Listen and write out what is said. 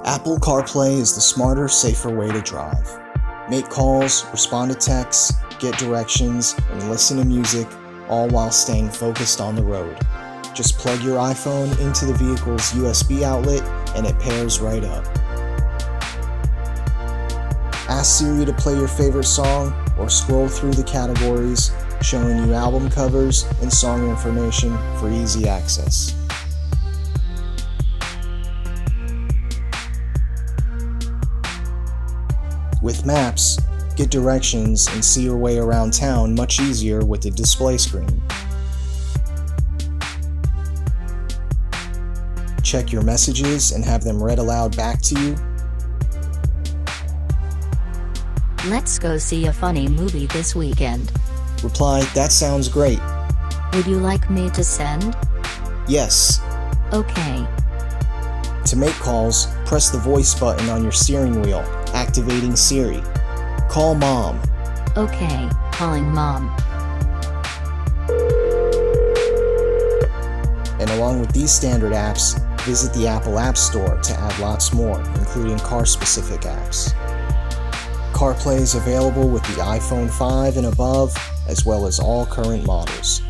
Apple CarPlay is the smarter, safer way to drive. Make calls, respond to texts, get directions, and listen to music, all while staying focused on the road. Just plug your iPhone into the vehicle's USB outlet and it pairs right up. Ask Siri to play your favorite song or scroll through the categories, showing you album covers and song information for easy access. With Maps, get directions and see your way around town much easier with the display screen. Check your messages and have them read aloud back to you. Let's go see a funny movie this weekend. Reply, that sounds great. Would you like me to send? Yes. Okay. To make calls, press the voice button on your steering wheel, activating Siri. Call Mom. Okay, calling Mom. And along with these standard apps, visit the Apple App Store to add lots more, including car-specific apps. CarPlay is available with the iPhone 5 and above, as well as all current models.